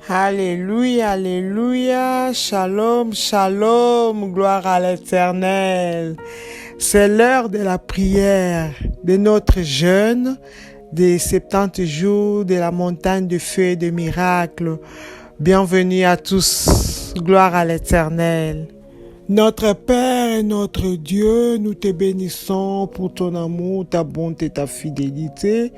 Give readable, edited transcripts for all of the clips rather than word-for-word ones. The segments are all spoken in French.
Alléluia, alléluia, shalom, shalom, gloire à l'Éternel. C'est l'heure de la prière, de notre jeûne, des 70 jours de la montagne de feu et de miracles. Bienvenue à tous, gloire à l'Éternel. Notre Père et notre Dieu, nous te bénissons pour ton amour, ta bonté, ta fidélité.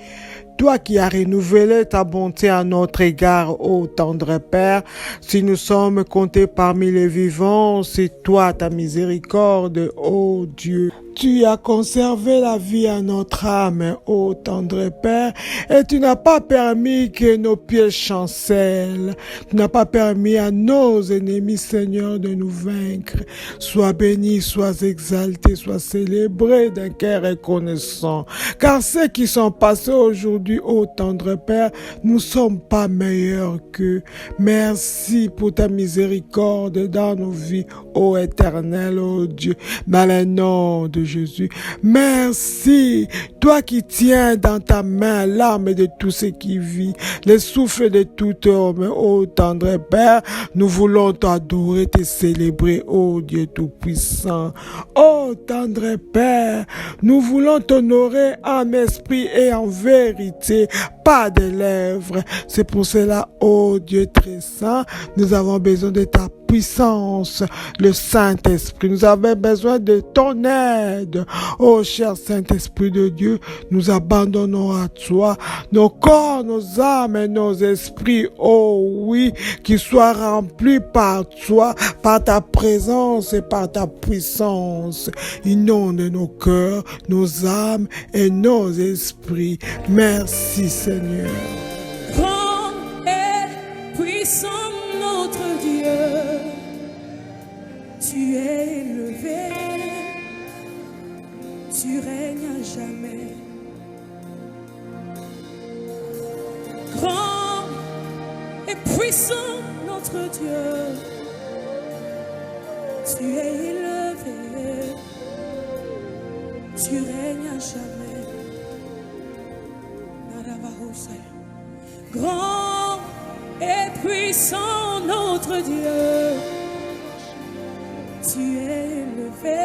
Toi qui as renouvelé ta bonté à notre égard, ô tendre Père, si nous sommes comptés parmi les vivants, c'est toi ta miséricorde, ô Dieu. Tu as conservé la vie à notre âme, ô tendre Père, et tu n'as pas permis que nos pieds chancellent. Tu n'as pas permis à nos ennemis, Seigneur, de nous vaincre. Sois béni, sois exalté, sois célébré d'un cœur reconnaissant. Car ceux qui sont passés aujourd'hui, ô tendre Père, nous ne sommes pas meilleurs qu'eux. Merci pour ta miséricorde dans nos vies, ô Éternel, ô Dieu, dans le nom de Jésus. Merci, toi qui tiens dans ta main l'âme de tout ce qui vit, le souffle de tout homme, ô tendre Père, nous voulons t'adorer, te célébrer, ô Dieu Tout-Puissant. Ô tendre Père, nous voulons t'honorer en esprit et en vérité, pas de lèvres. C'est pour cela, ô Dieu très saint, nous avons besoin de ta puissance, le Saint-Esprit. Nous avons besoin de ton aide. Ô cher Saint-Esprit de Dieu, nous abandonnons à toi nos corps, nos âmes et nos esprits. Oh oui, qu'ils soient remplis par toi, par ta présence et par ta puissance. Inonde nos cœurs, nos âmes et nos esprits. Merci Seigneur. Grand et puissant notre Dieu, tu es élevé, tu règnes à jamais. Grand et puissant notre Dieu, tu es élevé, tu règnes à jamais. Grand et puissant notre Dieu, tu es élevé,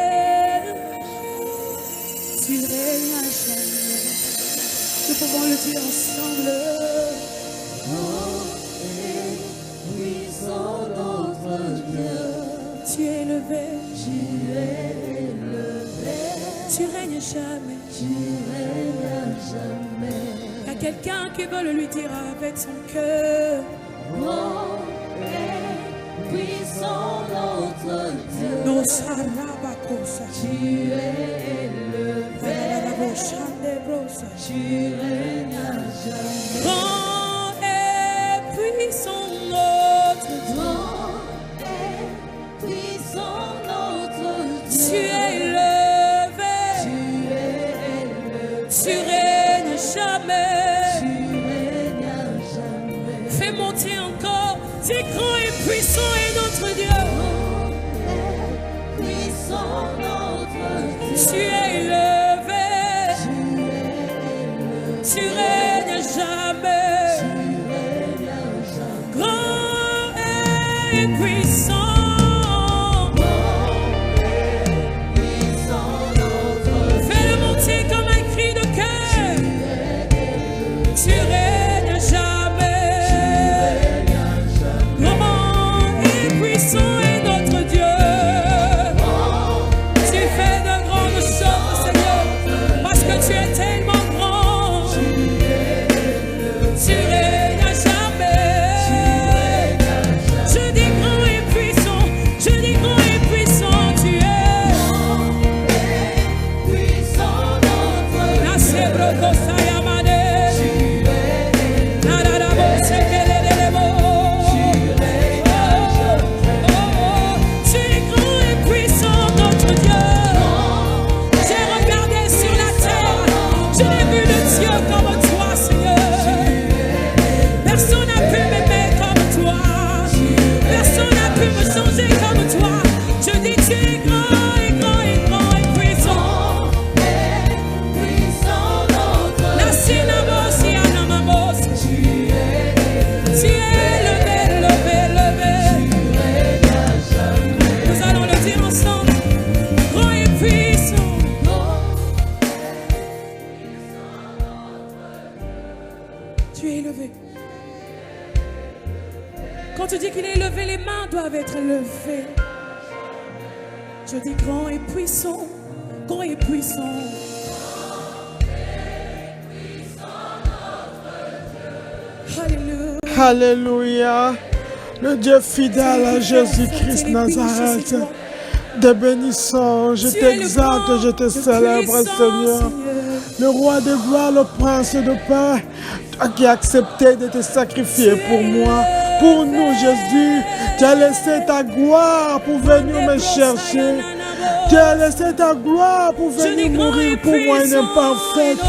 tu règnes à jamais. Nous pouvons le dire ensemble. Grand et puissant notre Dieu, tu es élevé, tu règnes jamais, tu règnes à jamais. Il y a quelqu'un qui veut le lui dire avec son cœur. Grand et puissant notre Dieu, nos sarabacosa, tu es élevé, tu règnes à jamais. Grand et puissant notre Dieu, grand et puissant notre Dieu, tu es élevé, tu règnes jamais. Fais monter encore, c'est grand et puissant est notre Dieu. Puissant notre Dieu. Tu es élevé, tu règnes jamais. Grand et puissant. Fais-le monter comme un cri de cœur. Tu règnes jamais. Puissant est notre Dieu. Tu fais de grandes choses, Seigneur, parce que tu es tellement grand. Tu règnes à jamais. Je dis grand et puissant. Tu es élevé. Quand tu dis qu'il est élevé, les mains doivent être levées. Je dis grand et puissant, grand et puissant. Alléluia. Alléluia. Le Dieu fidèle à Jésus-Christ Nazareth. Te bénissons, je t'exalte, je te célèbre, Seigneur. Le roi de gloire, le prince de paix, toi qui as accepté de te sacrifier pour moi, pour nous, Jésus. Tu as laissé ta gloire pour venir me chercher. Tu as laissé ta gloire pour venir mourir pour moi, une imparfaite.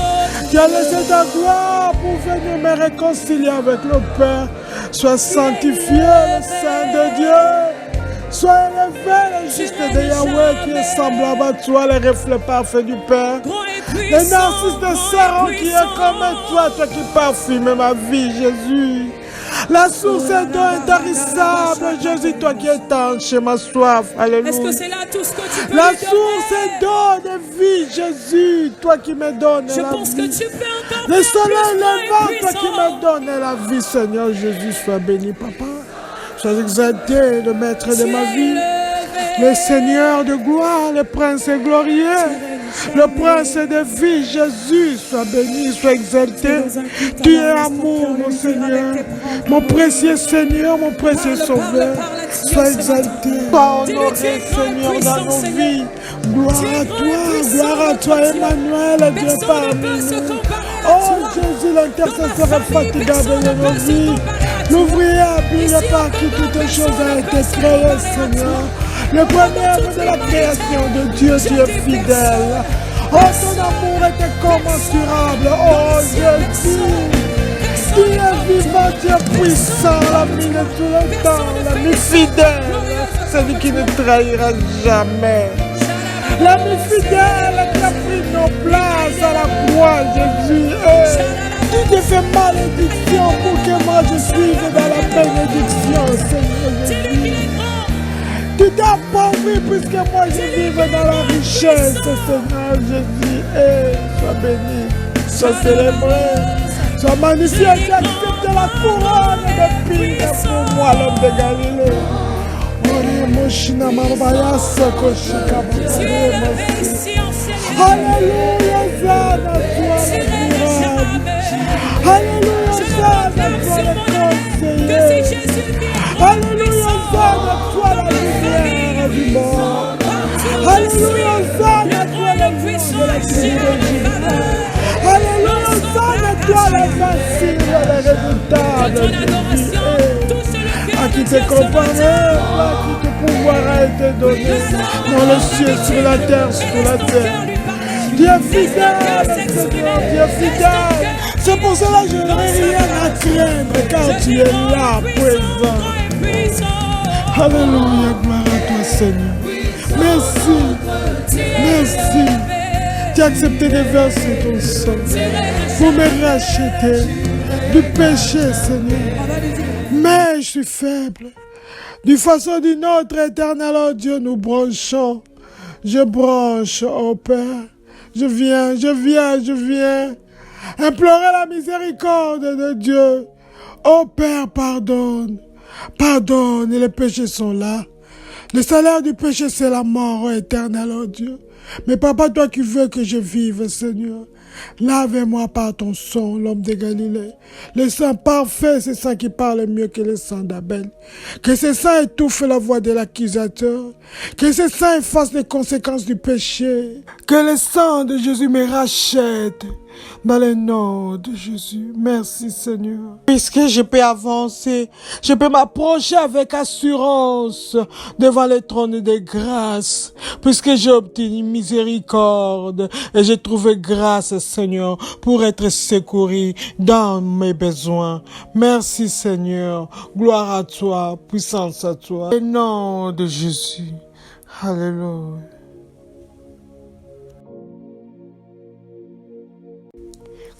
Tu as laissé ta gloire pour venir me réconcilier avec le Père. Sois sanctifié, le Saint de Dieu. Sois élevé, le juste de Yahweh qui est semblable à toi, le reflet parfait du Père. Le narcisse de Saron qui est comme toi, toi qui parfumes ma vie, Jésus. La source d'eau intarissable, Jésus, toi qui étanches ma soif. Alléluia. Est-ce que c'est là tout ce que tu peux La lui source d'eau de vie, Jésus, toi qui me donnes Je la pense vie. que tu peux encore Le faire soleil plus grand et levant, toi qui puissant. me donnes la vie, Seigneur Jésus, sois béni, Papa. Sois exalté, le maître de ma vie. Le Seigneur de gloire, le prince glorieux, le prince de vie, Jésus, sois béni, sois exalté. Tu es amour, mon Seigneur, mon précieux Seigneur, mon précieux Sauveur. Sois exalté, sois honoré, Seigneur, dans nos vies. Gloire à toi, Emmanuel, Dieu parmi nous. Oh Jésus, l'intercesseur infatigable de nos vies. L'ouvrier habile par qui toutes choses ont été créées, Seigneur. Le premier œuvre de la création de Dieu, tu es fidèle. Oh, ton amour est incommensurable. Oh, Jésus, tu es vivant, tu es puissant, l'ami de tout le temps, l'ami fidèle, celui qui ne trahira jamais. L'ami fidèle qui a pris nos places à la croix, Jésus. Tu te fais malédiction pour que moi je suive dans la bénédiction, Seigneur Jésus. Tu t'es appauvri puisque moi je vive dans la richesse, Seigneur Jésus. Sois béni, sois célébré, sois magnifié. Tu acceptes la couronne de pire pour moi, l'homme de Galilée. Alléluia, Zana, toi le Alléluia, Zana, toi le conseiller. Alléluia, Zana, toi la lumière du monde. Alléluia, Zana, toi le nom de la théologie. Alléluia, Zana, toi l'invincible, le résultat de Jésus. À qui te comparer, à qui te pouvoir a été donné dans le ciel, sur la terre, sur la terre. Tu es fidèle, Seigneur, tu es fidèle. C'est pour cela que je n'ai rien à craindre, car tu es là, présent. Alléluia, gloire à toi, Seigneur. Merci, merci. Tu as accepté de verser ton sang pour me racheter du péché, Seigneur. Mais je suis faible. D'une façon ou d'une autre, éternel, oh Dieu, nous branchons. Je branche, oh Père. Je viens implorer la miséricorde de Dieu. Oh Père, pardonne. Pardonne, et les péchés sont là. Le salaire du péché, c'est la mort, oh éternel, oh Dieu. Mais Papa, toi qui veux que je vive, Seigneur, lave-moi par ton sang, l'homme de Galilée. Le sang parfait, c'est ça qui parle mieux que le sang d'Abel. Que ce sang étouffe la voix de l'accusateur. Que ce sang efface les conséquences du péché. Que le sang de Jésus me rachète. Dans le nom de Jésus. Merci Seigneur. Puisque je peux avancer, je peux m'approcher avec assurance devant le trône de grâce. Puisque j'ai obtenu miséricorde et j'ai trouvé grâce Seigneur pour être secouru dans mes besoins. Merci Seigneur. Gloire à toi, puissance à toi. Au nom de Jésus. Alléluia.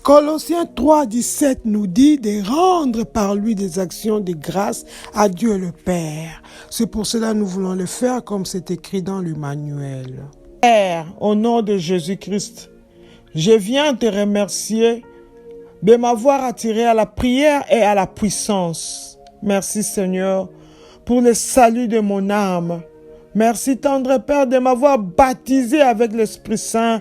Colossiens 3, 17 nous dit de rendre par lui des actions de grâce à Dieu le Père. C'est pour cela que nous voulons le faire comme c'est écrit dans l'Emmanuel. Père, au nom de Jésus-Christ, je viens te remercier de m'avoir attiré à la prière et à la puissance. Merci Seigneur pour le salut de mon âme. Merci tendre Père de m'avoir baptisé avec l'Esprit Saint.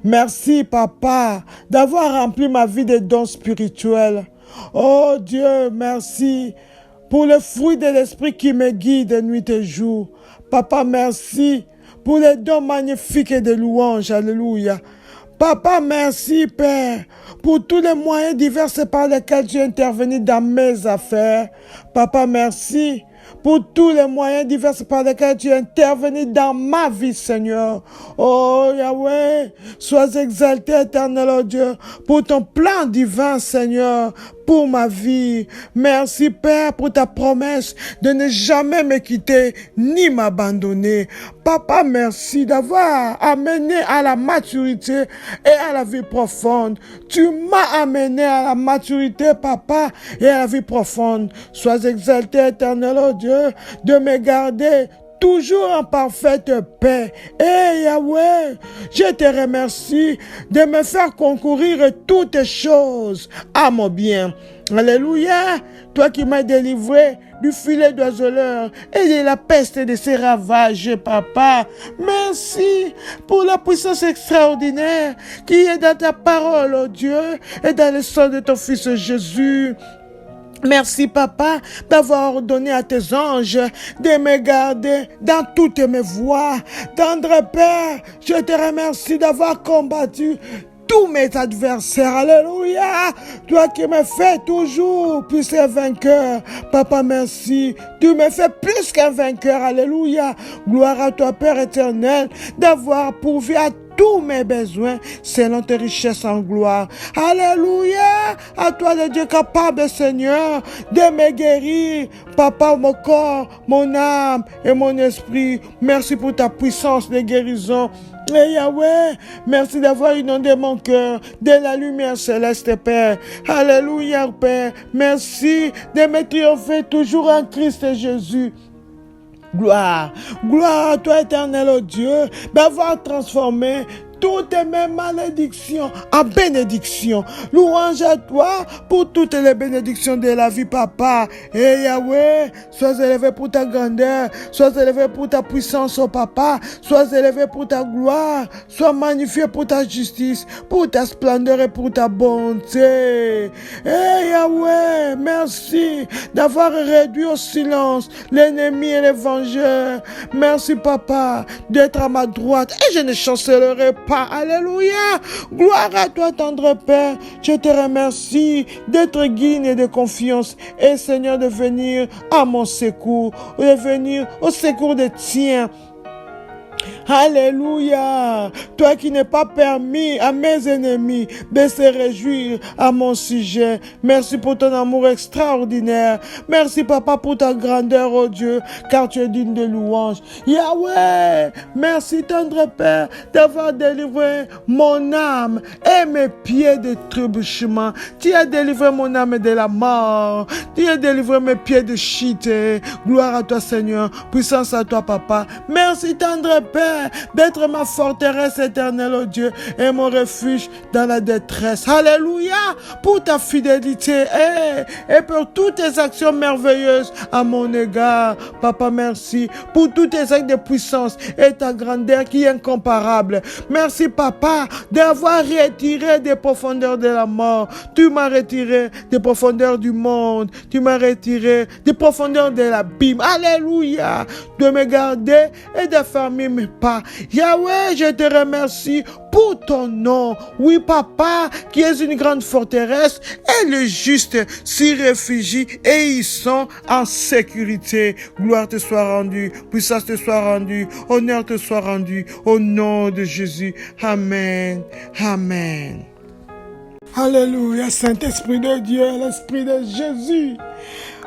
Merci Papa d'avoir rempli ma vie de dons spirituels. Oh Dieu, merci pour le fruit de l'Esprit qui me guide nuit et jour. Papa, merci pour les dons magnifiques et de louanges. Alléluia. Papa, merci, Père, pour tous les moyens divers par lesquels tu es intervenu dans mes affaires. Papa, merci pour tous les moyens divers par lesquels tu es intervenu dans ma vie, Seigneur. Oh, Yahweh, sois exalté, éternel, oh Dieu, pour ton plan divin, Seigneur, pour ma vie. Merci, Père, pour ta promesse de ne jamais me quitter ni m'abandonner. Papa, merci d'avoir amené à la maturité et à la vie profonde. Tu m'as amené à la maturité, Papa, et à la vie profonde. Sois exalté, éternel, oh Dieu, de me garder toujours en parfaite paix. Et Yahweh, je te remercie de me faire concourir toutes choses à mon bien. Alléluia, toi qui m'as délivré du filet d'oiseleur et de la peste et de ses ravages, Papa. Merci pour la puissance extraordinaire qui est dans ta parole, oh Dieu, et dans le sang de ton Fils Jésus. Merci, Papa, d'avoir ordonné à tes anges de me garder dans toutes mes voies. Tendre Père, je te remercie d'avoir combattu tous mes adversaires. Alléluia. Toi qui me fais toujours plus un vainqueur. Papa, merci. Tu me fais plus qu'un vainqueur. Alléluia. Gloire à toi, Père éternel, d'avoir pourvu à tous mes besoins selon tes richesses en gloire. Alléluia. À toi le Dieu capable, Seigneur, de me guérir. Papa, mon corps, mon âme et mon esprit. Merci pour ta puissance de guérison. Et Yahweh, merci d'avoir inondé mon cœur de la lumière céleste, Père. Alléluia, Père. Merci de me triompher toujours en Christ Jésus. Gloire, gloire à toi, éternel, oh Dieu, d'avoir transformé toutes mes malédictions en bénédictions. Louange à toi pour toutes les bénédictions de la vie, Papa. Et Yahweh, sois élevé pour ta grandeur, sois élevé pour ta puissance, oh Papa, sois élevé pour ta gloire, sois magnifié pour ta justice, pour ta splendeur et pour ta bonté. Et Yahweh, merci d'avoir réduit au silence l'ennemi et les vengeurs. Merci, Papa, d'être à ma droite et je ne chancellerai pas. Alléluia. Gloire à toi, tendre Père. Je te remercie d'être digne et de confiance et Seigneur de venir à mon secours, de venir au secours des tiens. Alléluia. Toi qui n'es pas permis à mes ennemis de se réjouir à mon sujet. Merci pour ton amour extraordinaire. Merci, Papa, pour ta grandeur, oh Dieu, car tu es digne de louange. Yahweh, merci, tendre Père, d'avoir délivré mon âme et mes pieds de trébuchement. Tu as délivré mon âme de la mort. Tu as délivré mes pieds de chute. Gloire à toi, Seigneur. Puissance à toi, Papa. Merci, tendre Père, d'être ma forteresse éternelle, oh Dieu, et mon refuge dans la détresse. Alléluia, pour ta fidélité et pour toutes tes actions merveilleuses à mon égard. Papa, merci pour tous tes actes de puissance et ta grandeur qui est incomparable. Merci, Papa, d'avoir retiré des profondeurs de la mort. Tu m'as retiré des profondeurs du monde. Tu m'as retiré des profondeurs de l'abîme. Alléluia, de me garder et d'affermir mes pas. Yahweh, je te remercie pour ton nom. Oui, Papa, qui est une grande forteresse, et le juste s'y réfugie et ils sont en sécurité. Gloire te soit rendue, puissance te soit rendue, honneur te soit rendu, au nom de Jésus. Amen. Amen. Alléluia, Saint-Esprit de Dieu, l'Esprit de Jésus.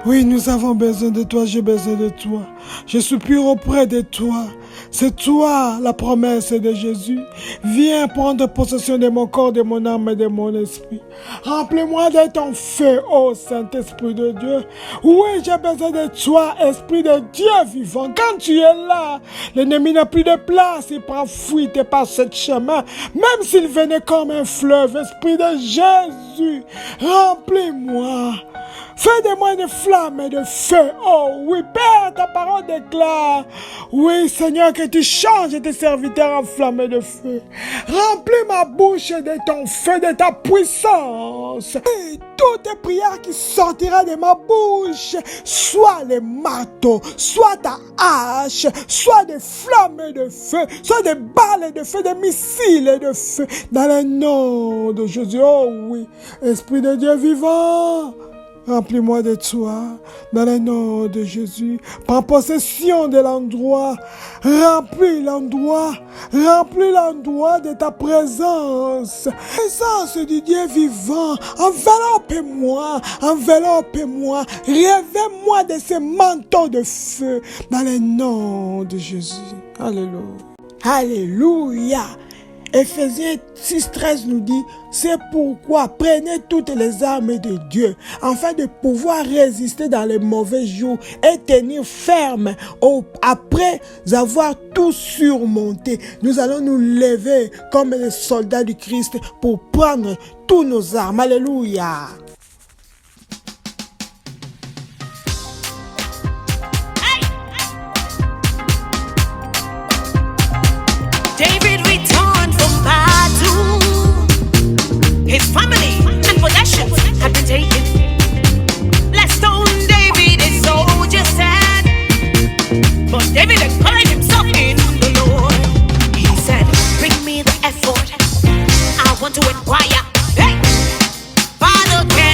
Oui, nous avons besoin de toi, j'ai besoin de toi. Je soupire auprès de toi. C'est toi la promesse de Jésus. Viens prendre possession de mon corps, de mon âme et de mon esprit. Remplis-moi de ton feu, ô Saint-Esprit de Dieu. Oui, j'ai besoin de toi, Esprit de Dieu vivant. Quand tu es là, l'ennemi n'a plus de place. Il prend fuite par ce chemin. Même s'il venait comme un fleuve, Esprit de Jésus, remplis-moi. Fais de moi une flamme et de feu. Oh oui, Père, ta parole déclare. Oui, Seigneur, que tu changes tes serviteurs en flamme et de feu. Remplis ma bouche de ton feu, de ta puissance. Et toutes les prières qui sortiront de ma bouche, soit les marteaux, soit ta hache, soit des flammes de feu, soit des balles de feu, des missiles de feu. Dans le nom de Jésus. Oh oui, Esprit de Dieu vivant. Remplis-moi de toi, dans le nom de Jésus. Prends possession de l'endroit. Remplis l'endroit de ta présence. Présence du Dieu vivant. Enveloppe-moi. Réveille-moi de ces manteaux de feu, dans le nom de Jésus. Alléluia. Alléluia. Ephésiens 6:13 nous dit, c'est pourquoi prenez toutes les armes de Dieu, afin de pouvoir résister dans les mauvais jours et tenir ferme après avoir tout surmonté. Nous allons nous lever comme les soldats du Christ pour prendre toutes nos armes. Alléluia. His family and possessions had been taken. Let's stone David, his soldier said. But David encouraged himself in the Lord. He said, bring me the effort. I want to inquire. Hey, Father, can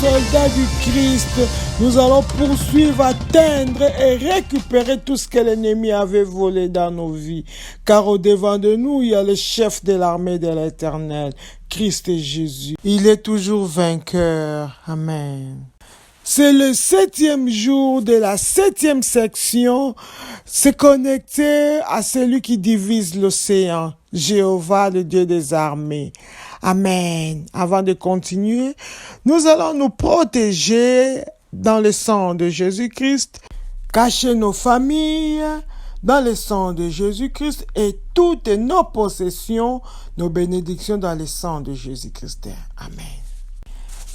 soldats du Christ, nous allons poursuivre, atteindre et récupérer tout ce que l'ennemi avait volé dans nos vies. Car au-devant de nous, il y a le chef de l'armée de l'Éternel, Christ Jésus. Il est toujours vainqueur. Amen. C'est le 7e jour de la 7e section. C'est connecté à celui qui divise l'océan, Jéhovah, le Dieu des armées. Amen. Avant de continuer, nous allons nous protéger dans le sang de Jésus-Christ, cacher nos familles dans le sang de Jésus-Christ et toutes nos possessions, nos bénédictions dans le sang de Jésus-Christ. Amen.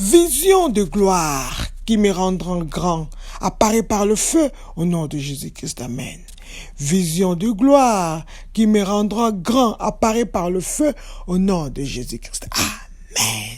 Vision de gloire qui me rendra grand apparaît par le feu au nom de Jésus-Christ. Amen. Vision de gloire qui me rendra grand apparaît par le feu au nom de Jésus-Christ. Amen.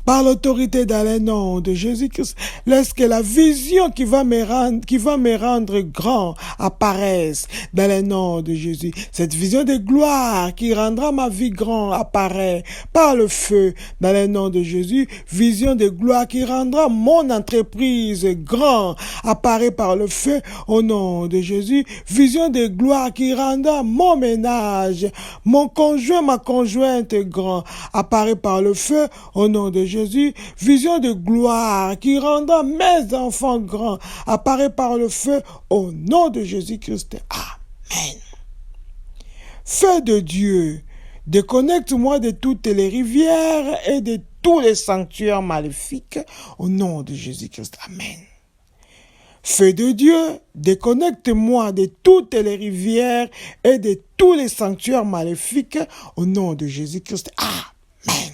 Par l'autorité dans le nom de Jésus-Christ, laisse que la vision qui va me rendre grand apparaisse dans le nom de Jésus. Cette vision de gloire qui rendra ma vie grand apparaît par le feu dans le nom de Jésus. Vision de gloire qui rendra mon entreprise grand apparaît par le feu au nom de Jésus. Vision de gloire qui rendra mon ménage, mon conjoint, ma conjointe grand apparaît par le feu au nom de Jésus. Vision de gloire qui rendra mes enfants grands apparaît par le feu au nom de Jésus-Christ. Amen. Feu de Dieu, déconnecte-moi de toutes les rivières et de tous les sanctuaires maléfiques au nom de Jésus-Christ. Amen. Feu de Dieu, déconnecte-moi de toutes les rivières et de tous les sanctuaires maléfiques au nom de Jésus-Christ. Amen.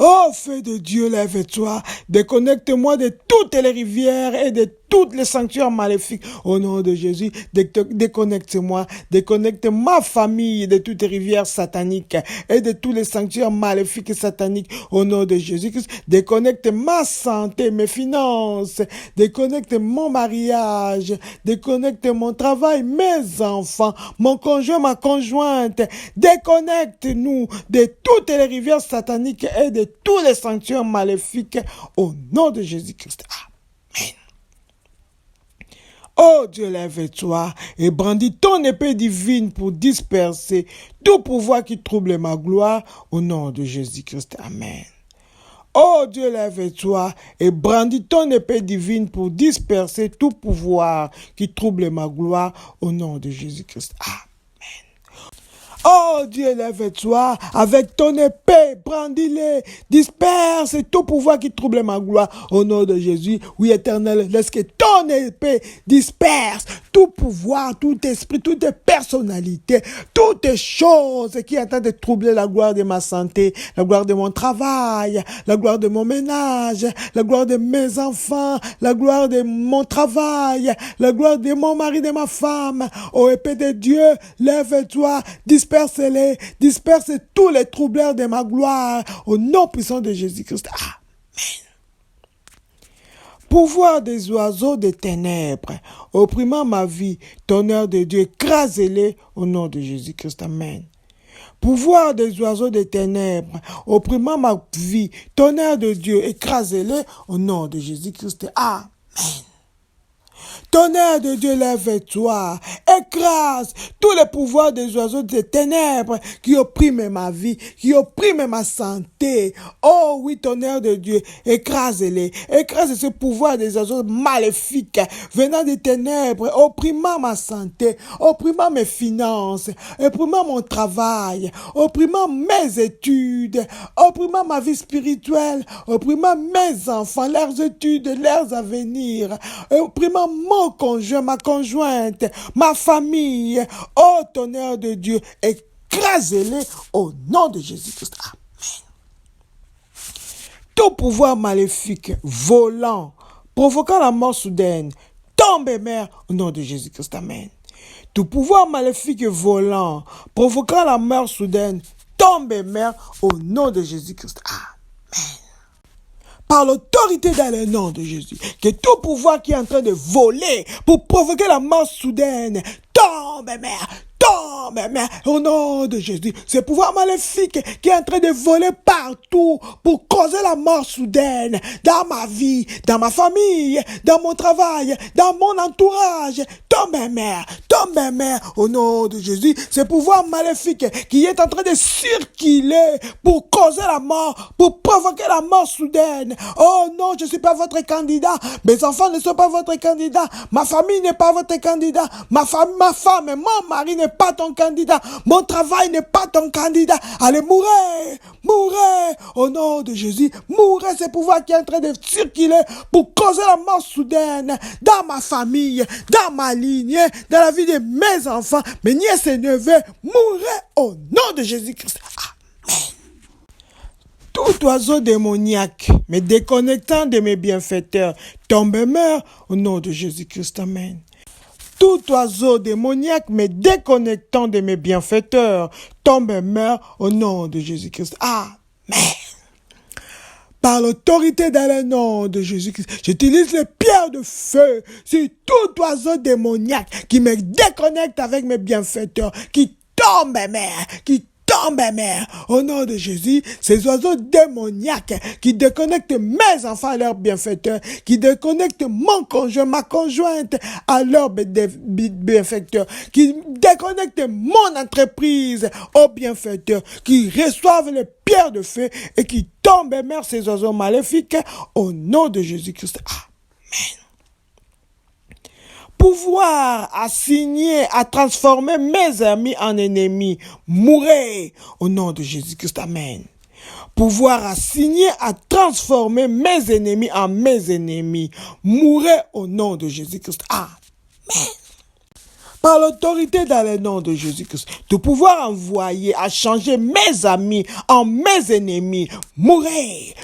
Oh, feu de Dieu, lève-toi, déconnecte-moi de toutes les rivières et de tous les sanctuaires maléfiques. Au nom de Jésus, déconnecte-moi, déconnecte ma famille de toutes les rivières sataniques et de tous les sanctuaires maléfiques et sataniques. Au nom de Jésus-Christ, déconnecte ma santé, mes finances, déconnecte mon mariage, déconnecte mon travail, mes enfants, mon conjoint, ma conjointe. Déconnecte-nous de toutes les rivières sataniques et de tous les sanctuaires maléfiques. Au nom de Jésus-Christ. Amen. Oh Dieu, lève-toi et brandis ton épée divine pour disperser tout pouvoir qui trouble ma gloire au nom de Jésus-Christ. Amen. Oh Dieu, lève-toi et brandis ton épée divine pour disperser tout pouvoir qui trouble ma gloire au nom de Jésus-Christ. Amen. Oh Dieu, lève-toi avec ton épée, brandis-les, disperse tout pouvoir qui trouble ma gloire au nom de Jésus. Oui, Éternel, laisse que ton épée disperse tout pouvoir, tout esprit, toute personnalité, toutes choses qui sont en train de troubler la gloire de ma santé, la gloire de mon travail, la gloire de mon ménage, la gloire de mes enfants, la gloire de mon travail, la gloire de mon mari, de ma femme. Oh épée de Dieu, lève-toi, disperse-les, disperse tous les troubleurs de ma gloire au nom puissant de Jésus-Christ. Amen. Pouvoir des oiseaux des ténèbres, opprimant ma vie, tonnerre de Dieu, écrasez-les au nom de Jésus-Christ. Amen. Pouvoir des oiseaux des ténèbres, opprimant ma vie, tonnerre de Dieu, écrasez-les au nom de Jésus-Christ. Amen. Tonnerre de Dieu, lève-toi, écrase tous les pouvoirs des oiseaux des ténèbres qui oppriment ma vie, qui oppriment ma santé. Oh oui, tonnerre de Dieu, écrase-les, écrase ce pouvoir des oiseaux maléfiques venant des ténèbres, opprimant ma santé, opprimant mes finances, opprimant mon travail, opprimant mes études, opprimant ma vie spirituelle, opprimant mes enfants, leurs études, leurs avenirs, opprimant mon conjoint, ma conjointe, ma famille. Oh tonnerre de Dieu, écrasez-les au nom de Jésus-Christ. Amen. Tout pouvoir maléfique, volant, provoquant la mort soudaine, tombe et meurt au nom de Jésus-Christ. Amen. Tout pouvoir maléfique volant, provoquant la mort soudaine, tombe et meurt au nom de Jésus-Christ. Amen. Par l'autorité dans le nom de Jésus, que tout pouvoir qui est en train de voler pour provoquer la mort soudaine, tombe et meurt, tombe, mais au nom de Jésus, ce pouvoir maléfique qui est en train de voler partout pour causer la mort soudaine dans ma vie, dans ma famille, dans mon travail, dans mon entourage. Tombe, mère, au nom de Jésus, ce pouvoir maléfique qui est en train de circuler pour causer la mort, pour provoquer la mort soudaine. Oh non, je ne suis pas votre candidat, mes enfants ne sont pas votre candidat, ma famille n'est pas votre candidat, ma femme et mon mari n'est pas ton candidat, mon travail n'est pas ton candidat. Allez, mourrez, au nom de Jésus, mourrez, ce pouvoir qui est en train de circuler pour causer la mort soudaine dans ma famille, dans ma lignée, dans la vie de mes enfants, mes nièces et neveux, mourrez au nom de Jésus-Christ. Amen. Tout oiseau démoniaque me déconnectant de mes bienfaiteurs tombe et meurt au nom de Jésus-Christ. Amen. Tout oiseau démoniaque me déconnectant de mes bienfaiteurs tombe et meurt au nom de Jésus-Christ. Amen. Par l'autorité dans le nom de Jésus-Christ, j'utilise les pierres de feu sur tout oiseau démoniaque qui me déconnecte avec mes bienfaiteurs, qui tombe et meurt, au nom de Jésus, ces oiseaux démoniaques qui déconnectent mes enfants à leurs bienfaiteurs, qui déconnectent mon conjoint, ma conjointe à leurs bienfaiteurs, qui déconnectent mon entreprise aux bienfaiteurs, qui reçoivent les pierres de feu et qui tombent et meurent ces oiseaux maléfiques au nom de Jésus-Christ. Amen. Pouvoir assigner à transformer mes amis en ennemis, mourrez au nom de Jésus-Christ. Amen. Pouvoir assigner à transformer mes ennemis en mes ennemis, mourrez au nom de Jésus-Christ. Amen. Par l'autorité dans le nom de Jésus-Christ, de pouvoir envoyer à changer mes amis en mes ennemis, mourrez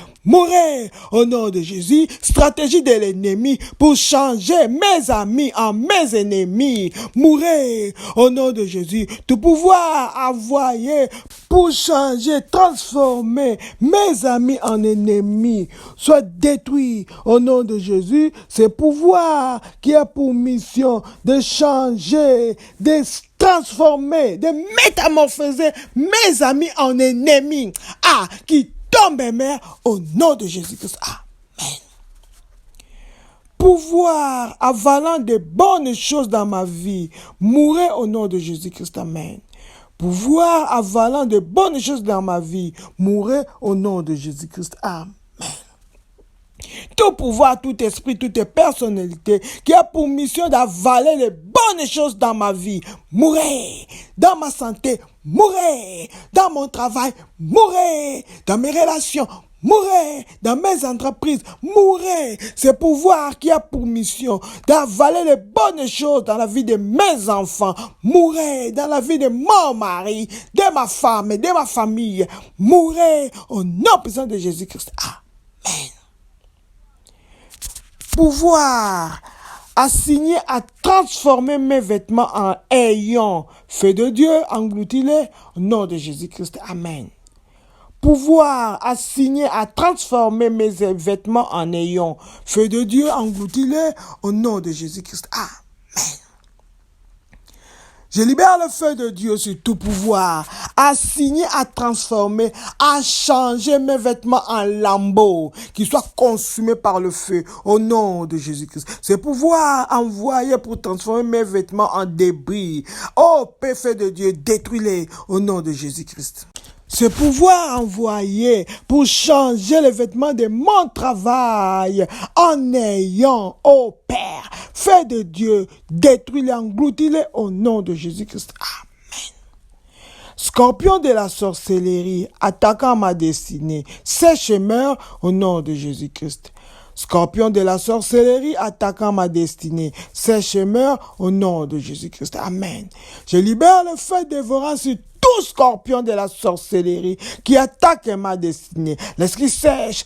au nom de Jésus. Stratégie de l'ennemi pour changer mes amis en mes ennemis, mourrez au nom de Jésus. De pouvoir envoyer pour changer, transformer mes amis en ennemis, soit détruit au nom de Jésus. C'est pouvoir qui a pour mission de changer, de transformer, de métamorphoser mes amis en ennemis. Qui tombe et meurt au nom de Jésus-Christ. Amen. Pouvoir avalant de bonnes choses dans ma vie, mourrez au nom de Jésus-Christ. Amen. Pouvoir avalant de bonnes choses dans ma vie, mourrez au nom de Jésus-Christ. Amen. Tout pouvoir, tout esprit, toute personnalité qui a pour mission d'avaler les bonnes choses dans ma vie, mourrez. Dans ma santé, mourrez. Dans mon travail, mourrez. Dans mes relations, mourrez. Dans mes entreprises, mourrez. Ce pouvoir qui a pour mission d'avaler les bonnes choses dans la vie de mes enfants, mourrez. Dans la vie de mon mari, de ma femme et de ma famille, mourrez. Au nom puissant de Jésus-Christ. Amen. Pouvoir assigné à transformer mes vêtements en ayant feu de Dieu, engloutis-les au nom de Jésus-Christ. Amen. Pouvoir assigné à transformer mes vêtements en ayant feu de Dieu, engloutis-les au nom de Jésus-Christ. Amen. Je libère le feu de Dieu sur tout pouvoir, assigné à transformer, à changer mes vêtements en lambeaux, qui soient consumés par le feu, au nom de Jésus-Christ. Ce pouvoir envoyé pour transformer mes vêtements en débris. Oh, feu de Dieu, détruis-les au nom de Jésus-Christ. Ce pouvoir envoyé pour changer les vêtements de mon travail en ayant, ô Père, feu de Dieu, détruis-les, engloutis-les au nom de Jésus-Christ. Amen. Scorpion de la sorcellerie, attaquant ma destinée, sèche et meurt au nom de Jésus-Christ. Scorpion de la sorcellerie, attaquant ma destinée, sèche et meurt au nom de Jésus-Christ. Amen. Je libère le feu dévorant sur tout scorpion de la sorcellerie qui attaque ma destinée. Laisse qu'il sèche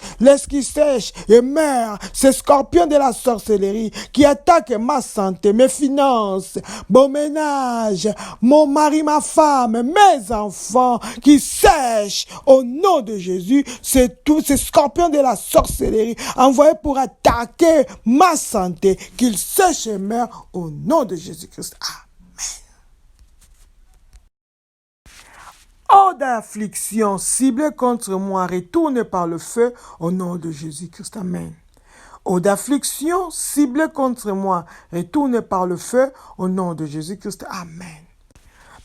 et meurt. Ce scorpion de la sorcellerie qui attaque ma santé, mes finances, mon ménage, mon mari, ma femme, mes enfants, qui sèche au nom de Jésus. C'est tout ce scorpion de la sorcellerie envoyé pour attaquer ma santé, qu'il sèche et meurt au nom de Jésus-Christ. d'affliction ciblée contre moi, retourne par le feu au nom de Jésus-Christ. Amen. Eau d'affliction ciblée contre moi, retourne par le feu au nom de Jésus-Christ. Amen.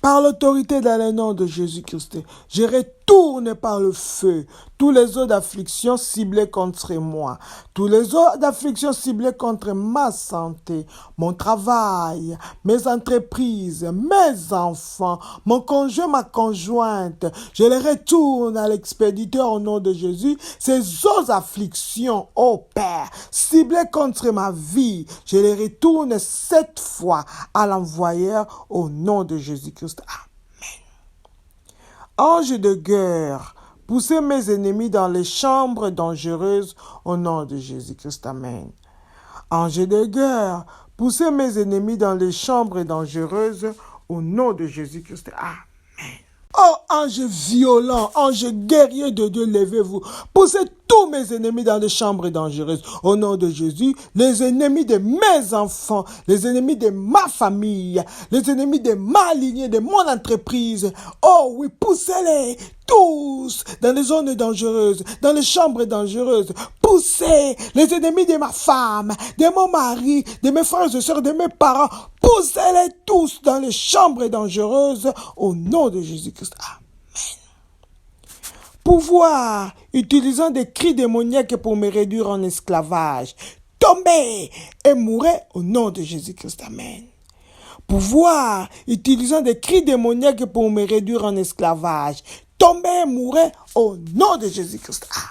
Par l'autorité dans le nom de Jésus-Christ, je retourne par le feu tous les eaux d'affliction ciblées contre moi, tous les eaux d'affliction ciblées contre ma santé, mon travail, mes entreprises, mes enfants, mon conjoint, ma conjointe. Je les retourne à l'expéditeur au nom de Jésus. Ces eaux d'affliction, ô Père, ciblées contre ma vie, je les retourne 7 fois à l'envoyeur au nom de Jésus-Christ. Ange de guerre, poussez mes ennemis dans les chambres dangereuses au nom de Jésus-Christ. Amen. Ange de guerre, poussez mes ennemis dans les chambres dangereuses au nom de Jésus-Christ. Amen. Oh, ange violent, ange guerrier de Dieu, levez-vous. Poussez tous mes ennemis dans les chambres dangereuses. Au nom de Jésus, les ennemis de mes enfants, les ennemis de ma famille, les ennemis de ma lignée, de mon entreprise. Oh oui, poussez-les tous dans les zones dangereuses, dans les chambres dangereuses. Poussez les ennemis de ma femme, de mon mari, de mes frères et sœurs, de mes parents. Poussez-les tous dans les chambres dangereuses au nom de Jésus-Christ. Amen. Pouvoir, utilisant des cris démoniaques pour me réduire en esclavage. Tombez et mourrez au nom de Jésus-Christ. Amen. Pouvoir, utilisant des cris démoniaques pour me réduire en esclavage. Tombez et mourrez au nom de Jésus-Christ. Amen.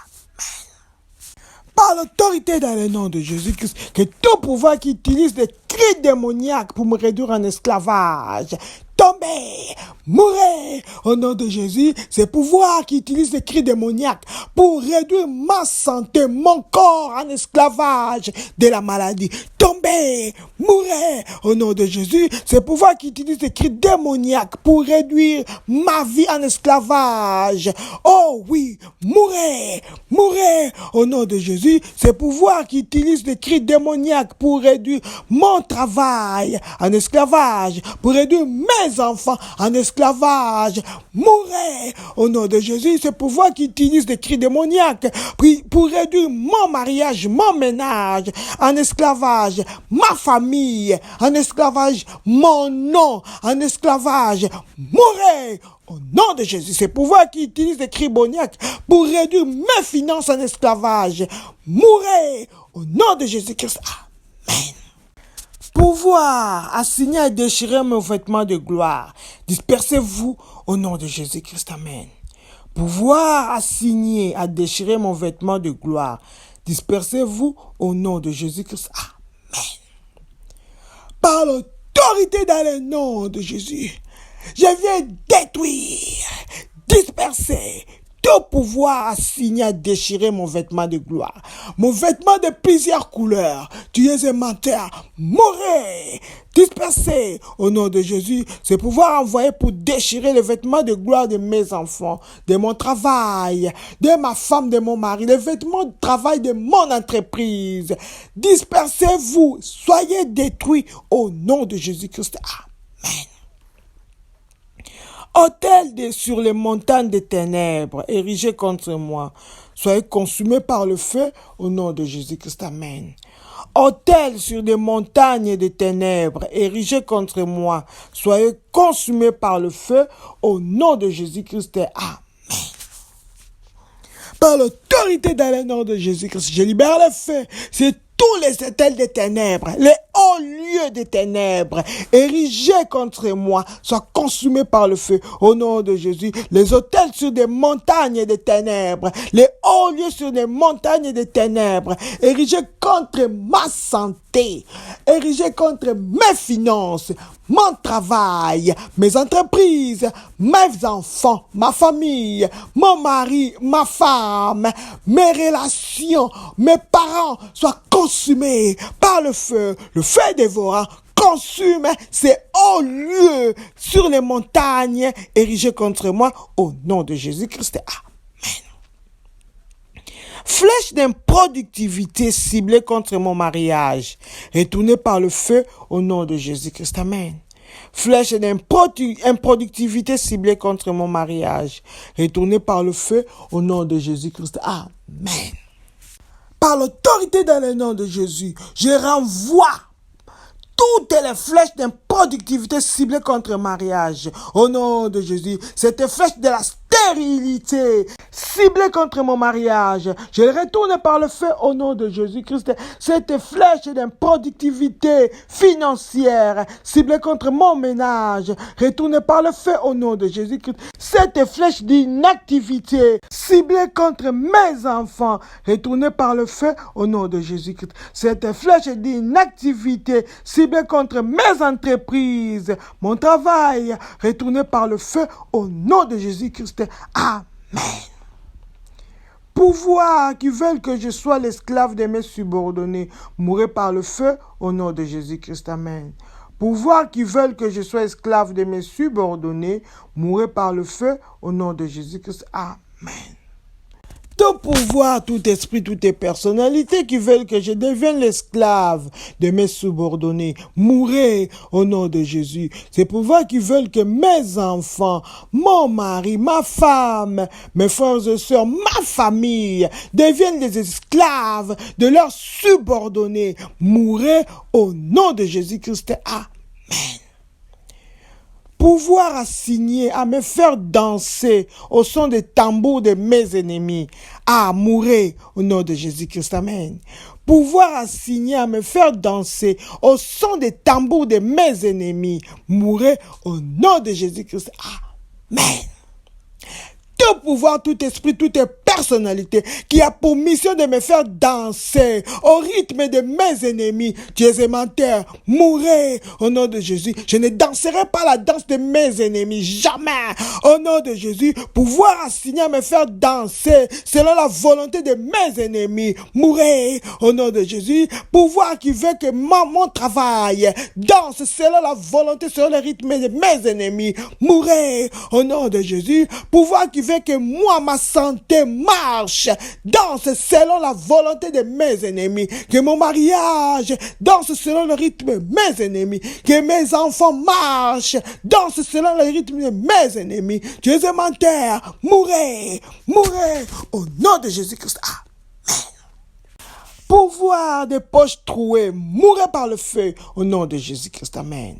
Par l'autorité dans le nom de Jésus-Christ, que tout pouvoir qui utilise des cris démoniaques pour me réduire en esclavage, tombez, mourrez au nom de Jésus. Ces pouvoirs qui utilisent des cris démoniaques pour réduire ma santé, mon corps en esclavage de la maladie. Tombez, mourrez au nom de Jésus. Ces pouvoirs qui utilisent des cris démoniaques pour réduire ma vie en esclavage. Oh oui, mourrez, mourrez au nom de Jésus. Ces pouvoirs qui utilisent des cris démoniaques pour réduire mon travail en esclavage, pour réduire mes enfants en esclavage, mourrez au nom de Jésus. Ces pouvoirs qui utilisent des cris démoniaques pour réduire mon mariage, mon ménage en esclavage, ma famille en esclavage, mon nom en esclavage, mourrez au nom de Jésus. Ces pouvoirs qui utilisent des cris démoniaques pour réduire mes finances en esclavage, mourrez au nom de Jésus-Christ. Amen. Pouvoir assigner à déchirer mes vêtements de gloire. Dispersez-vous au nom de Jésus-Christ. Amen. Pouvoir assigner à déchirer mon vêtement de gloire. Dispersez-vous au nom de Jésus-Christ. Amen. Par l'autorité dans le nom de Jésus, je viens détruire, disperser tout pouvoir assigné à déchirer mon vêtement de gloire, mon vêtement de plusieurs couleurs, tuez et menteurs, mourrez, dispersez au nom de Jésus, ce pouvoir envoyé pour déchirer les vêtements de gloire de mes enfants, de mon travail, de ma femme, de mon mari, les vêtements de travail de mon entreprise. Dispersez-vous, soyez détruits au nom de Jésus-Christ. Amen. Autel sur les montagnes des ténèbres, érigés contre moi, soyez consumés par le feu au nom de Jésus-Christ. Amen. Autel sur des montagnes des ténèbres, érigés contre moi, soyez consumés par le feu au nom de Jésus-Christ. Amen. Par l'autorité dans le nom de Jésus-Christ, je libère le feu. C'est tous les autels des ténèbres, les hauts lieux des ténèbres, érigés contre moi, soient consumés par le feu. Au nom de Jésus, les autels sur des montagnes des ténèbres, les hauts lieux sur des montagnes des ténèbres, érigés contre ma santé, érigés contre mes finances, mon travail, mes entreprises, mes enfants, ma famille, mon mari, ma femme, mes relations, mes parents, soient consumés par le feu dévorant, consume ces hauts lieux sur les montagnes érigées contre moi au nom de Jésus-Christ. Amen. Flèche d'improductivité ciblée contre mon mariage, retournée par le feu au nom de Jésus-Christ. Amen. flèches d'improductivité ciblées contre mon mariage, retournées par le feu au nom de Jésus-Christ. Amen. Par l'autorité dans le nom de Jésus, je renvoie toutes les flèches d'improductivité ciblées contre le mariage. Au nom de Jésus, cette flèche de la stérilité ciblée contre mon mariage, je les retourne par le feu au nom de Jésus-Christ. Cette flèche d'improductivité financière ciblée contre mon ménage, retournée par le feu au nom de Jésus-Christ. Cette flèche d'inactivité ciblée contre mes enfants, retournée par le feu au nom de Jésus-Christ. Cette flèche d'inactivité ciblée contre mes entreprises, mon travail, retournée par le feu au nom de Jésus-Christ. Amen. Pouvoirs qui veulent que je sois l'esclave de mes subordonnés, mourrez par le feu au nom de Jésus-Christ. Amen. Pouvoirs qui veulent que je sois esclave de mes subordonnés, mourrez par le feu au nom de Jésus-Christ. Amen. Tout pouvoir, tout esprit, toutes les personnalités qui veulent que je devienne l'esclave de mes subordonnés, mourrez au nom de Jésus. Ces pouvoirs qui veulent que mes enfants, mon mari, ma femme, mes frères et sœurs, ma famille deviennent les esclaves de leurs subordonnés, mourrez au nom de Jésus-Christ. Amen. Pouvoir assigner à me faire danser au son des tambours de mes ennemis, mourir au nom de Jésus-Christ. Amen. Pouvoir assigner à me faire danser au son des tambours de mes ennemis, mourir au nom de Jésus-Christ. Amen. Tout pouvoir, tout esprit, toute personnalité qui a pour mission de me faire danser au rythme de mes ennemis, Dieu aimants-terre, mourrez au nom de Jésus. Je ne danserai pas la danse de mes ennemis, jamais. Au nom de Jésus, pouvoir assigner à me faire danser selon la volonté de mes ennemis, mourrez au nom de Jésus. Pouvoir qui veut que mon travail danse selon la volonté, selon le rythme de mes ennemis, mourrez au nom de Jésus. Pouvoir qui veut que moi, ma santé marche, danse selon la volonté de mes ennemis, que mon mariage danse selon le rythme de mes ennemis, que mes enfants marchent, dansent selon le rythme de mes ennemis. Dieu aimants-terre, mourrez, mourrez au nom de Jésus-Christ. Amen. Pouvoir des poches trouées, mourrez par le feu au nom de Jésus-Christ. Amen.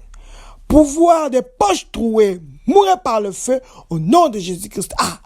Pouvoir des poches trouées, mourrez par le feu au nom de Jésus-Christ. Amen.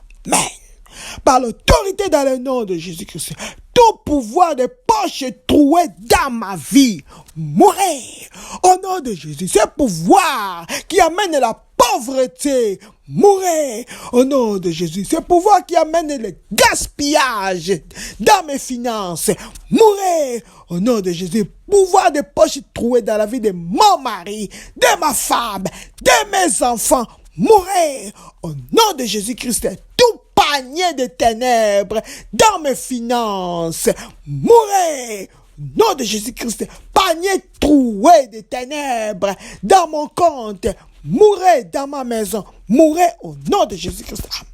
Par l'autorité dans le nom de Jésus-Christ, tout pouvoir des poches trouées dans ma vie, mourrez au nom de Jésus. Ce pouvoir qui amène la pauvreté, mourrez au nom de Jésus. Ce pouvoir qui amène le gaspillage dans mes finances, mourrez au nom de Jésus. Pouvoir des poches trouées dans la vie de mon mari, de ma femme, de mes enfants, mourrez au nom de Jésus-Christ. Tout panier de ténèbres dans mes finances, mourrez au nom de Jésus-Christ. Panier troué de ténèbres dans mon compte, mourrez dans ma maison, mourrez au nom de Jésus-Christ. Amen.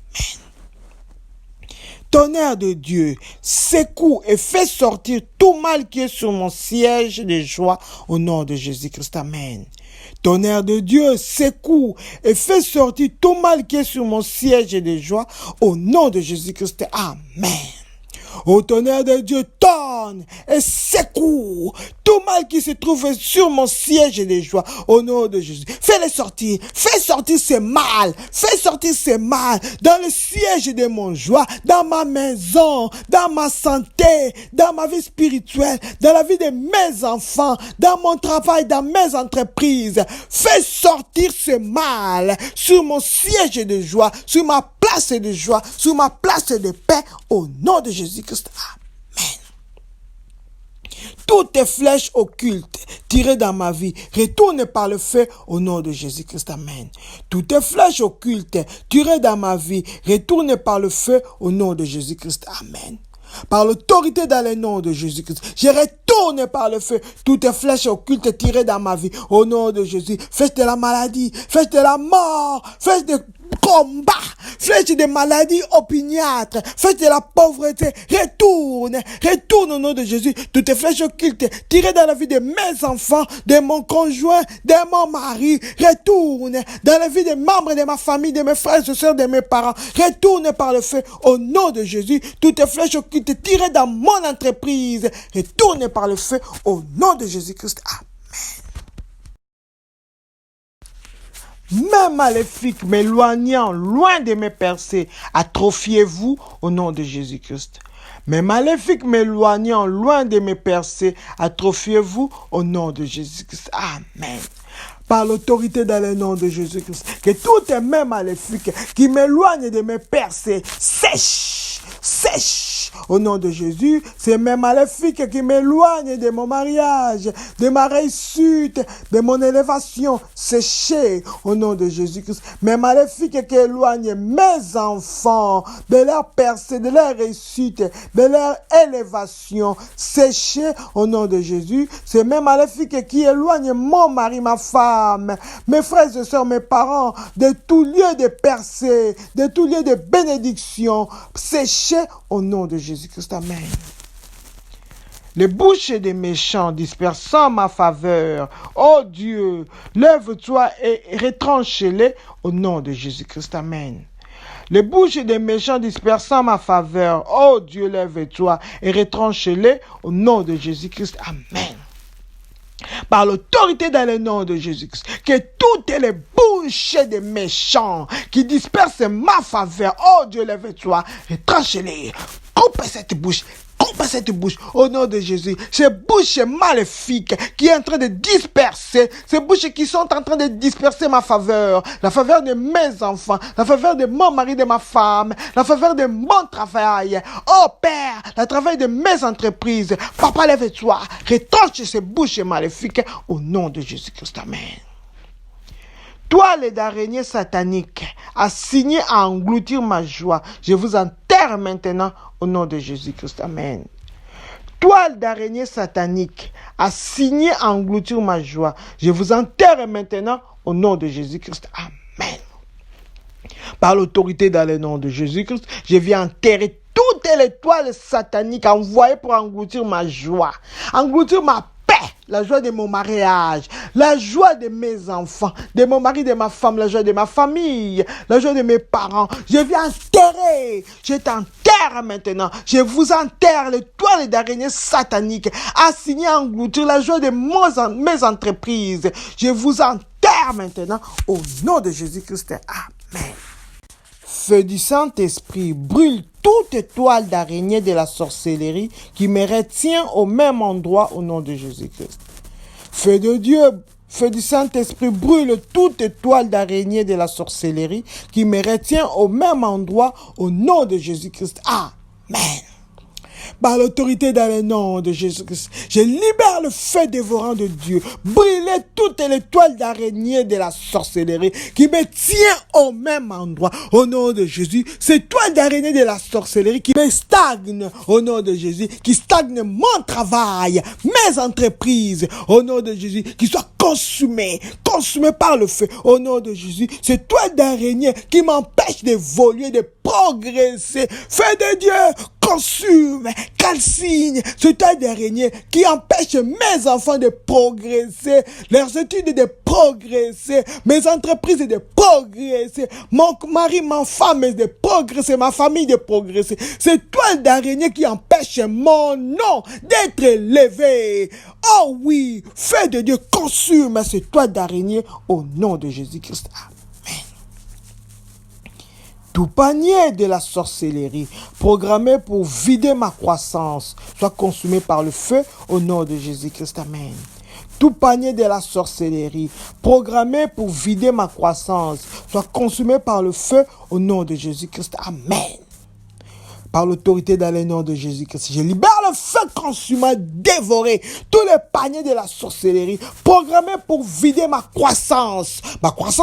Tonnerre de Dieu, secoue et fais sortir tout mal qui est sur mon siège de joie au nom de Jésus-Christ. Amen. Tonnerre de Dieu, secoue et fais sortir tout mal qui est sur mon siège de joie au nom de Jésus-Christ. Amen. Ô tonnerre de Dieu, tonne et secoue tout mal qui se trouve sur mon siège de joie au nom de Jésus. Fais-les sortir, fais sortir ces mal, fais sortir ces mal dans le siège de mon joie, dans ma maison, dans ma santé, dans ma vie spirituelle, dans la vie de mes enfants, dans mon travail, dans mes entreprises. Fais sortir ce mal sur mon siège de joie, sur ma place de joie, sur ma place de paix au nom de Jésus-Christ. Amen. Toutes les flèches occultes tirées dans ma vie retournent par le feu au nom de Jésus-Christ. Amen. Toutes les flèches occultes tirées dans ma vie retournent par le feu au nom de Jésus-Christ. Amen. Par l'autorité dans le nom de Jésus-Christ, je retourne par le feu toutes les flèches occultes tirées dans ma vie au nom de Jésus. Flèches de la maladie, flèches de la mort, flèches de combat, flèche de maladie opiniâtre, flèche de la pauvreté, retourne au nom de Jésus. Toutes les flèches occultes tirées dans la vie de mes enfants, de mon conjoint, de mon mari, retourne dans la vie des membres de ma famille, de mes frères et sœurs, de mes parents, retourne par le feu au nom de Jésus. Toutes les flèches occultes tirées dans mon entreprise, retourne par le feu au nom de Jésus-Christ. Même maléfique m'éloignant loin de mes percées, atrophiez-vous au nom de Jésus-Christ. Mais maléfique m'éloignant loin de mes percées, atrophiez-vous au nom de Jésus-Christ. Amen. Par l'autorité dans le nom de Jésus-Christ, que toutes les mains maléfiques qui m'éloignent de mes percées sèchent au nom de Jésus. Ces mêmes maléfiques qui m'éloignent de mon mariage, de ma réussite, de mon élévation, séchées au nom de Jésus-Christ. Mes maléfiques qui éloignent mes enfants de leur percée, de leur réussite, de leur élévation, séchées au nom de Jésus. Ces mêmes maléfiques qui éloignent mon mari, ma femme, mes frères et sœurs, mes parents, de tout lieu de percée, de tout lieu de bénédiction, séchées au nom de Jésus-Christ. Amen. Les bouches des méchants dispersant ma faveur, ô Dieu, lève-toi et retranche-les au nom de Jésus-Christ. Amen. Les bouches des méchants dispersant ma faveur, ô Dieu, lève-toi et retranche-les au nom de Jésus-Christ. Amen. Par l'autorité dans le nom de Jésus-Christ, que toutes les bouches des méchants qui dispersent ma faveur, oh Dieu, lève-toi et tranche-les. Coupe cette bouche au nom de Jésus. Ces bouches maléfiques qui sont en train de disperser, ces bouches qui sont en train de disperser ma faveur, la faveur de mes enfants, la faveur de mon mari, de ma femme, la faveur de mon travail. Oh Père, le travail de mes entreprises. Papa, lève-toi, retranche ces bouches maléfiques au nom de Jésus-Christ. Amen. Toile d'araignée satanique, assigné à engloutir ma joie, je vous enterre maintenant au nom de Jésus-Christ. Amen. Toile d'araignée satanique, assigné à engloutir ma joie, je vous enterre maintenant au nom de Jésus-Christ. Amen. Par l'autorité dans le nom de Jésus-Christ, je viens enterrer toutes les toiles sataniques envoyées pour engloutir ma joie, engloutir ma paix, la joie de mon mariage, la joie de mes enfants, de mon mari, de ma femme, la joie de ma famille, la joie de mes parents. Je viens enterrer, je t'enterre maintenant, je vous enterre les toiles d'araignée sataniques, assignées à engloutir la joie de mes entreprises. Je vous enterre maintenant au nom de Jésus-Christ. Amen. Feu du Saint-Esprit, brûle toute toile d'araignée de la sorcellerie qui me retient au même endroit au nom de Jésus-Christ. Feu de Dieu, feu du Saint-Esprit, brûle toute toile d'araignée de la sorcellerie qui me retient au même endroit au nom de Jésus-Christ. Amen. Par l'autorité dans le nom de Jésus-Christ, je libère le feu dévorant de Dieu. Brûlez toutes les toiles d'araignée de la sorcellerie qui me tient au même endroit. Au nom de Jésus, ces toiles d'araignée de la sorcellerie qui me stagnent. Au nom de Jésus, qui stagnent mon travail, mes entreprises. Au nom de Jésus, qui soient consumées par le feu. Au nom de Jésus, ces toiles d'araignée qui m'empêchent d'évoluer, de progresser. Feu de Dieu, consume, calcine, ce toile d'araignée qui empêche mes enfants de progresser, leurs études de progresser, mes entreprises de progresser, mon mari, ma femme de progresser, ma famille de progresser. Cette toile d'araignée qui empêche mon nom d'être élevé. Oh oui, feu de Dieu, consume cette toile d'araignée au nom de Jésus-Christ. Tout panier de la sorcellerie, programmé pour vider ma croissance, soit consumé par le feu au nom de Jésus-Christ. Amen. Tout panier de la sorcellerie, programmé pour vider ma croissance, soit consumé par le feu au nom de Jésus-Christ. Amen. Par l'autorité dans le nom de Jésus-Christ, je libère le feu consumant, dévorer tous les paniers de la sorcellerie, programmés pour vider ma croissance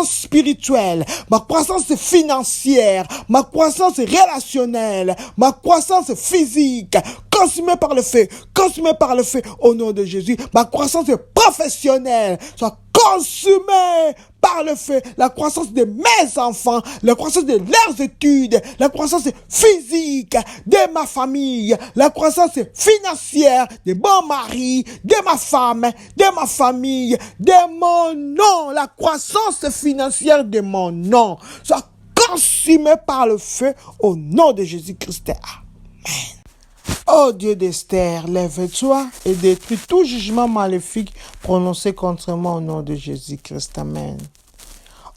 spirituelle, ma croissance financière, ma croissance relationnelle, ma croissance physique, consumée par le feu, au nom de Jésus, ma croissance professionnelle, soit consumé par le feu. La croissance de mes enfants, la croissance de leurs études, la croissance physique de ma famille, la croissance financière de mon mari, de ma femme, de ma famille, de mon nom, la croissance financière de mon nom soit consumée par le feu au nom de Jésus-Christ. Amen. Ô Dieu d'Esther, lève-toi et détruis tout jugement maléfique prononcé contre moi au nom de Jésus-Christ. Amen.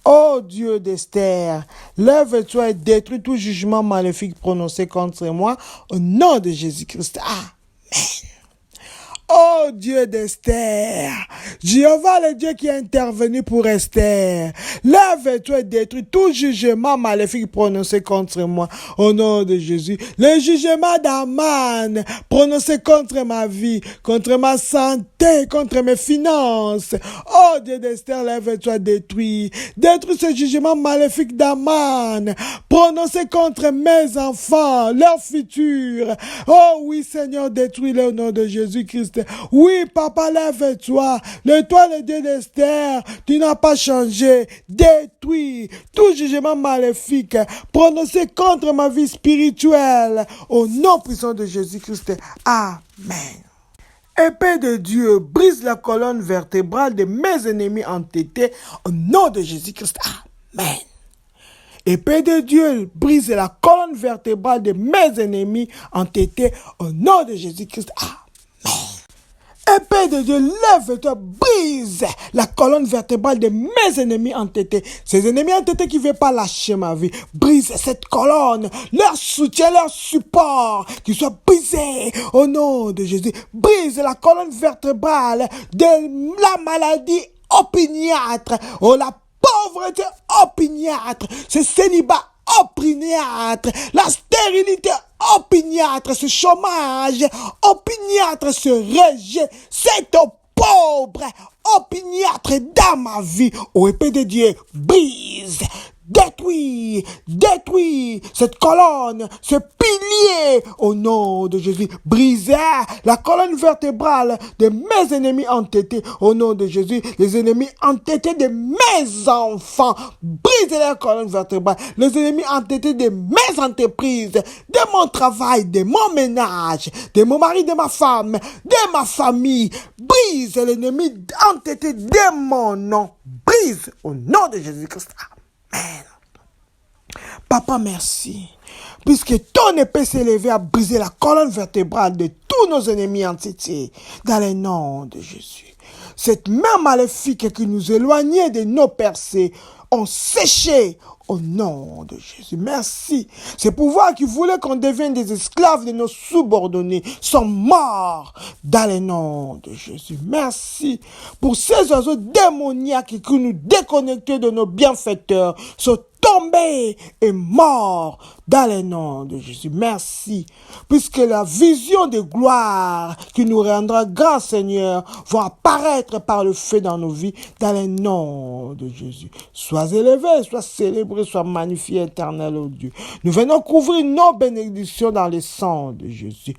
Ô Dieu d'Esther, lève-toi et détruis tout jugement maléfique prononcé contre moi au nom de Jésus-Christ. Amen. Ô Dieu d'Esther, Jéhovah le Dieu qui est intervenu pour Esther, lève-toi et détruis tout jugement maléfique prononcé contre moi au nom de Jésus. Le jugement d'Aman prononcé contre ma vie, contre ma santé, contre mes finances. Ô Dieu d'Esther, lève-toi et détruis ce jugement maléfique d'Aman prononcé contre mes enfants, leur futur. Oh oui Seigneur, détruis-le au nom de Jésus-Christ. Oui, papa, lève-toi. Toi, le Dieu d'Esther, tu n'as pas changé. Détruis tout jugement maléfique prononcé contre ma vie spirituelle. Au nom puissant de Jésus-Christ. Amen. Épée de Dieu, brise la colonne vertébrale de mes ennemis entêtés. Au nom de Jésus-Christ. Amen. Épée de Dieu, brise la colonne vertébrale de mes ennemis entêtés. Au nom de Jésus-Christ. Amen. Épée de Dieu, lève-toi, brise la colonne vertébrale de mes ennemis entêtés. Ces ennemis entêtés qui ne veulent pas lâcher ma vie. Brise cette colonne, leur soutien, leur support, qui soit brisé au nom de Jésus. Brise la colonne vertébrale de la maladie opiniâtre. Oh, la pauvreté opiniâtre, ce célibat opiniâtre, la stérilité opiniâtre, ce chômage opiniâtre, ce rejet, cette pauvre opiniâtre dans ma vie. Ô épée de Dieu, brise, détruis cette colonne, ce pilier au nom de Jésus. Brisez la colonne vertébrale de mes ennemis entêtés au nom de Jésus. Les ennemis entêtés de mes enfants, brisez la colonne vertébrale. Les ennemis entêtés de mes entreprises, de mon travail, de mon ménage, de mon mari, de ma femme, de ma famille. Brise l'ennemi entêté de mon nom. Brise au nom de Jésus-Christ. Amen. Papa, merci. Puisque ton épée s'est levée à briser la colonne vertébrale de tous nos ennemis entêtés, dans le nom de Jésus. Cette main maléfique qui nous éloignait de nos percées ont séché au nom de Jésus. Merci. Ces pouvoirs qui voulaient qu'on devienne des esclaves de nos subordonnés sont morts dans le nom de Jésus. Merci pour ces oiseaux démoniaques qui nous déconnectaient de nos bienfaiteurs, sont tombés et morts dans le nom de Jésus. Merci, puisque la vision de gloire qui nous rendra grand Seigneur va apparaître par le feu dans nos vies, dans le nom de Jésus. Sois élevé, sois célébré, sois magnifié, éternel, ô Dieu. Nous venons couvrir nos bénédictions dans le sang de Jésus.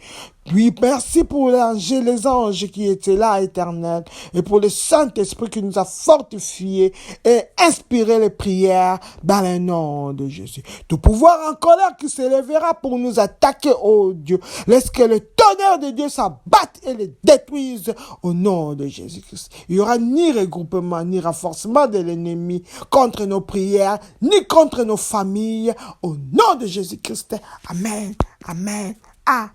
Oui, merci pour les anges qui étaient là, éternel, et pour le Saint-Esprit qui nous a fortifiés et inspiré les prières dans le nom de Jésus. Tout pouvoir en colère qui s'élèvera pour nous attaquer, oh Dieu, laisse que le tonnerre de Dieu s'abatte et les détruise au nom de Jésus-Christ. Il n'y aura ni regroupement, ni renforcement de l'ennemi contre nos prières, ni contre nos familles, au nom de Jésus-Christ. Amen, amen, amen.